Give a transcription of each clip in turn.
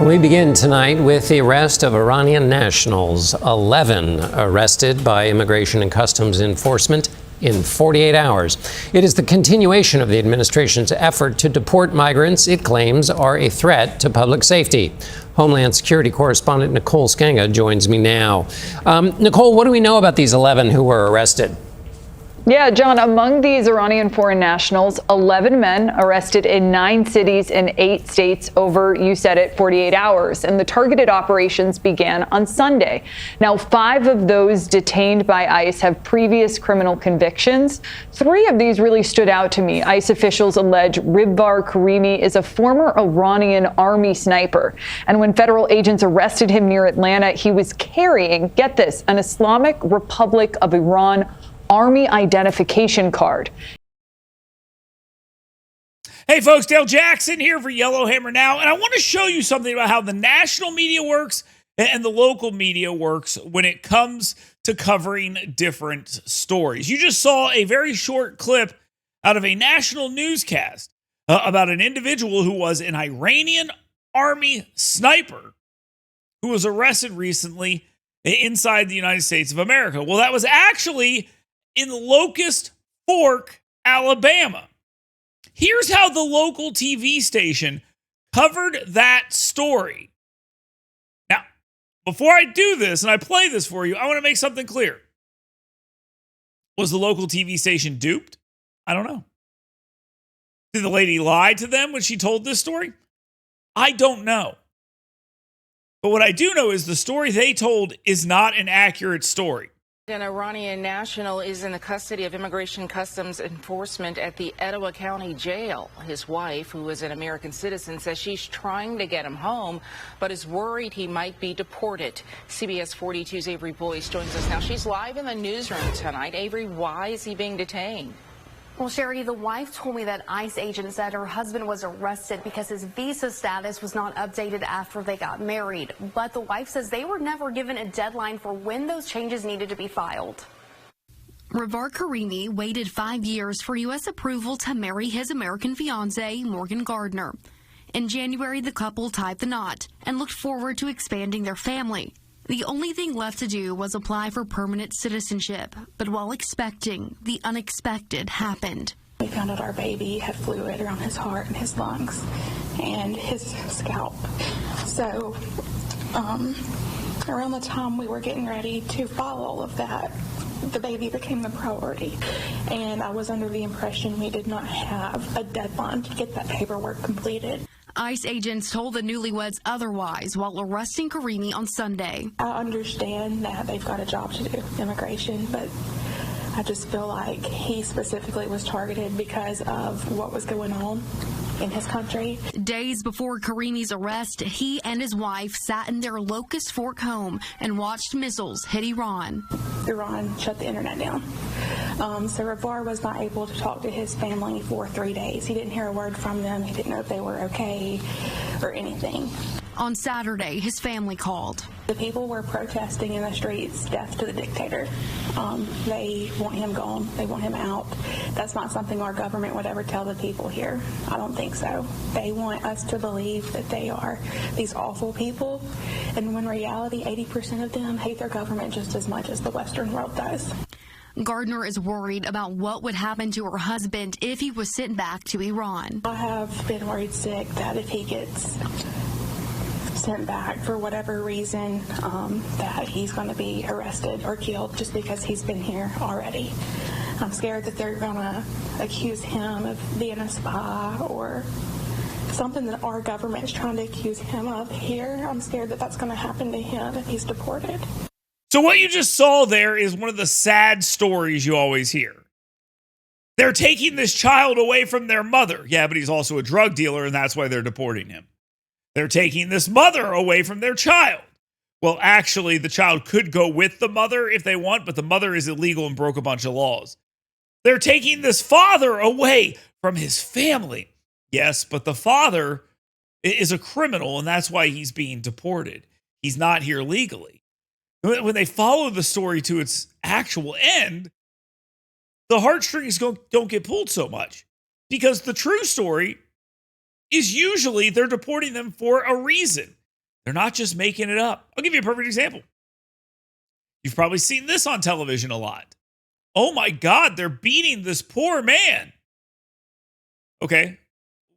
We begin tonight with the arrest of Iranian nationals, 11 arrested by Immigration and Customs Enforcement in 48 hours. It is the continuation of the administration's effort to deport migrants it claims are a threat to public safety. Homeland Security correspondent Nicole Skanga joins me now. Nicole, what do we know about these 11 who were arrested? Yeah, John, among these Iranian foreign nationals, 11 men arrested in 9 cities in 8 states over, you said it, 48 hours. And the targeted operations began on Sunday. Now, 5 of those detained by ICE have previous criminal convictions. 3 of these really stood out to me. ICE officials allege Ribvar Karimi is a former Iranian Army sniper. And when federal agents arrested him near Atlanta, he was carrying, get this, an Islamic Republic of Iran Army identification card. Hey folks, Dale Jackson here for Yellowhammer Now, and I want to show you something about how the national media works and the local media works when it comes to covering different stories. You just saw a very short clip out of a national newscast about an individual who was an Iranian Army sniper who was arrested recently inside the United States of America. Well, that was actually in Locust Fork, Alabama. Here's how the local TV station covered that story. Now, before I do this and I play this for you, I want to make something clear. Was the local TV station duped? I don't know. Did the lady lie to them when she told this story? I don't know. But what I do know is the story they told is not an accurate story. An Iranian national is in the custody of Immigration Customs Enforcement at the Etowah County Jail. His wife, who is an American citizen, says she's trying to get him home, but is worried he might be deported. CBS 42's Avery Boyce joins us now. She's live in the newsroom tonight. Avery, why is he being detained? Well, Sherry, the wife told me that ICE agents said her husband was arrested because his visa status was not updated after they got married. But the wife says they were never given a deadline for when those changes needed to be filed. Ribvar Karimi waited 5 years for U.S. approval to marry his American fiancée, Morgan Gardner. In January, the couple tied the knot and looked forward to expanding their family. The only thing left to do was apply for permanent citizenship, but while expecting, the unexpected happened. We found out our baby had fluid around his heart and his lungs and his scalp. So around the time we were getting ready to file all of that, the baby became the priority. And I was under the impression we did not have a deadline to get that paperwork completed. ICE agents told the newlyweds otherwise while arresting Karimi on Sunday. I understand that they've got a job to do, immigration, but I just feel like he specifically was targeted because of what was going on in his country. Days before Karimi's arrest, he and his wife sat in their Locust Fork home and watched missiles hit Iran. Iran shut the internet down. So Ribvar was not able to talk to his family for 3 days. He didn't hear a word from them. He didn't know if they were okay or anything. On Saturday, his family called. The people were protesting in the streets, death to the dictator. They want him gone. They want him out. That's not something our government would ever tell the people here. I don't think so. They want us to believe that they are these awful people, and when in reality, 80% of them hate their government just as much as the Western world does. Gardner is worried about what would happen to her husband if he was sent back to Iran. I have been worried sick that if he gets sent back for whatever reason, that he's going to be arrested or killed just because he's been here already. I'm scared that they're going to accuse him of being a spy or something that our government is trying to accuse him of here. I'm scared that that's going to happen to him if he's deported. So what you just saw there is one of the sad stories you always hear. They're taking this child away from their mother. Yeah, but he's also a drug dealer, and that's why they're deporting him. They're taking this mother away from their child. Well, actually, the child could go with the mother if they want, but the mother is illegal and broke a bunch of laws. They're taking this father away from his family. Yes, but the father is a criminal, and that's why he's being deported. He's not here legally. When they follow the story to its actual end, the heartstrings don't get pulled so much, because the true story is usually they're deporting them for a reason. They're not just making it up. I'll give you a perfect example. You've probably seen this on television a lot. Oh my God, they're beating this poor man. Okay,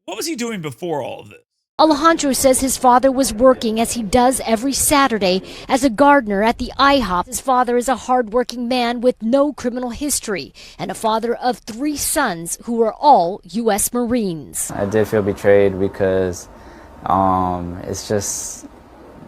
what was he doing before all of this? Alejandro says his father was working, as he does every Saturday, as a gardener at the IHOP. His father is a hardworking man with no criminal history and a father of 3 sons who are all U.S. Marines. I did feel betrayed because it's just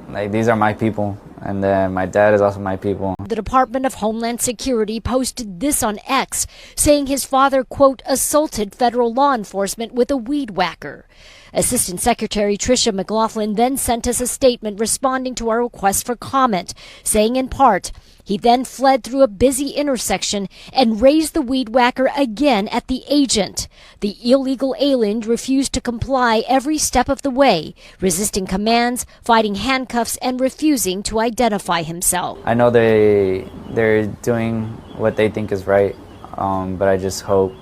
like these are my people, and then my dad is also my people. The Department of Homeland Security posted this on X, saying his father, quote, assaulted federal law enforcement with a weed whacker. Assistant Secretary Tricia McLaughlin then sent us a statement responding to our request for comment, saying in part, he then fled through a busy intersection and raised the weed whacker again at the agent. The illegal alien refused to comply every step of the way, resisting commands, fighting handcuffs, and refusing to identify himself. I know they're doing what they think is right, but I just hope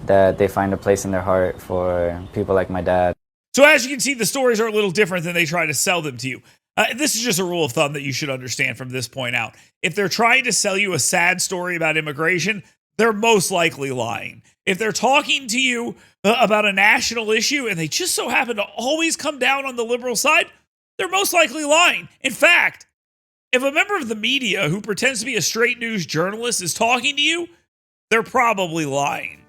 that they find a place in their heart for people like my dad. So as you can see, the stories are a little different than they try to sell them to you. This is just a rule of thumb that you should understand from this point out. If they're trying to sell you a sad story about immigration, they're most likely lying. If they're talking to you about a national issue and they just so happen to always come down on the liberal side, they're most likely lying. In fact, if a member of the media who pretends to be a straight news journalist is talking to you, they're probably lying.